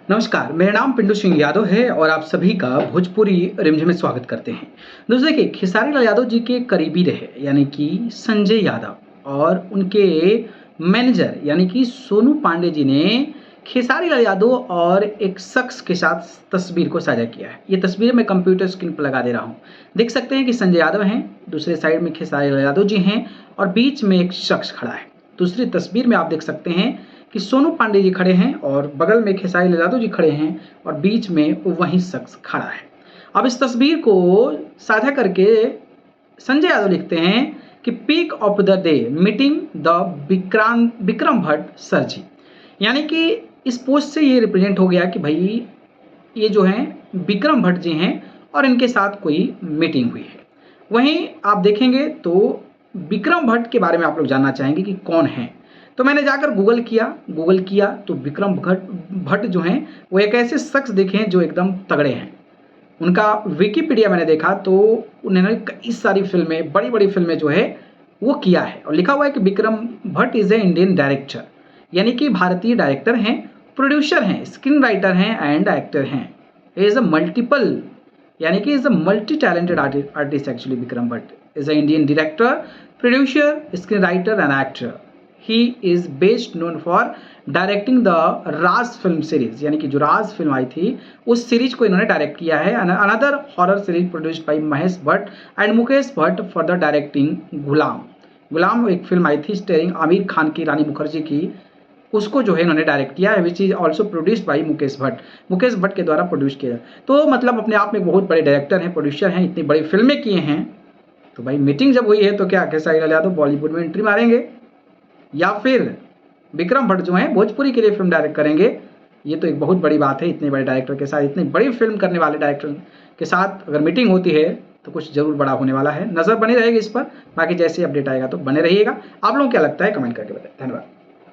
नमस्कार, मेरा नाम पिंटू सिंह यादव है और आप सभी का भोजपुरी रिमझिम में स्वागत करते हैं। दोस्तों देखिए, खेसारी लाल यादव जी के करीबी रहे यानी कि संजय यादव और उनके मैनेजर यानी कि सोनू पांडे जी ने खेसारी लाल यादव और एक शख्स के साथ तस्वीर को साझा किया है। ये तस्वीर मैं कंप्यूटर स्क्रीन पर लगा दे रहा हूँ। देख सकते हैं कि संजय यादव हैं, दूसरे साइड में खेसारी लाल यादव जी हैं और बीच में एक शख्स खड़ा है। दूसरी तस्वीर में आप देख सकते हैं कि सोनू पांडे जी खड़े हैं और बगल में खेसारी लाल यादव जी खड़े हैं और बीच में वही शख्स खड़ा है। अब इस तस्वीर को साझा करके संजय यादव लिखते हैं कि peak of the day meeting the Vikram Bhatt sir ji, यानी कि इस पोस्ट से ये रिप्रेजेंट हो गया कि भाई ये जो हैं विक्रम भट्ट जी हैं और इनके साथ कोई मीटिंग हुई है। वहीं आप देखेंगे तो विक्रम भट्ट के बारे में आप लोग जानना चाहेंगे कि कौन है, तो मैंने जाकर गूगल किया तो विक्रम भट्ट जो हैं वो एक ऐसे शख्स देखे हैं जो एकदम तगड़े हैं। उनका विकिपीडिया मैंने देखा तो उन्होंने कई सारी फिल्में, बड़ी बड़ी फिल्में जो है वो किया है और लिखा हुआ है कि Vikram Bhatt is a Indian director, यानी कि भारतीय डायरेक्टर हैं, प्रोड्यूसर हैं, स्क्रीन राइटर हैं एंड एक्टर हैं। इज़ अ मल्टीपल यानी कि is a multi talented artist actually. Vikram Bhatt is a Indian director, producer, screen writer and actor. He is best known for directing the Raj film series, यानी कि जो राज film आई थी उस series को इन्होंने डायरेक्ट किया है। Another horror series produced by Mahesh Bhatt and Mukesh Bhatt for the directing Ghulam एक फिल्म आई थी स्टेरिंग आमिर खान की, रानी मुखर्जी की, उसको जो है इन्होंने डायरेक्ट किया है, which is also produced by Mukesh Bhatt के द्वारा प्रोड्यूस किया। तो मतलब अपने आप में बहुत बड़े डायरेक्टर हैं, प्रोड्यूसर हैं, इतनी बड़ी फिल्में किए हैं। तो भाई मीटिंग जब हुई है तो क्या खेसारी लाल यादव बॉलीवुड में एंट्री मारेंगे या फिर विक्रम भट्ट जो हैं भोजपुरी के लिए फिल्म डायरेक्ट करेंगे? ये तो एक बहुत बड़ी बात है। इतने बड़े डायरेक्टर के साथ, इतनी बड़ी फिल्म करने वाले डायरेक्टर के साथ अगर मीटिंग होती है तो कुछ जरूर बड़ा होने वाला है। नज़र बनी रहेगी इस पर, बाकी जैसे अपडेट आएगा तो बने रहिएगा। आप लोगों को क्या लगता है कमेंट करके बताएं। धन्यवाद।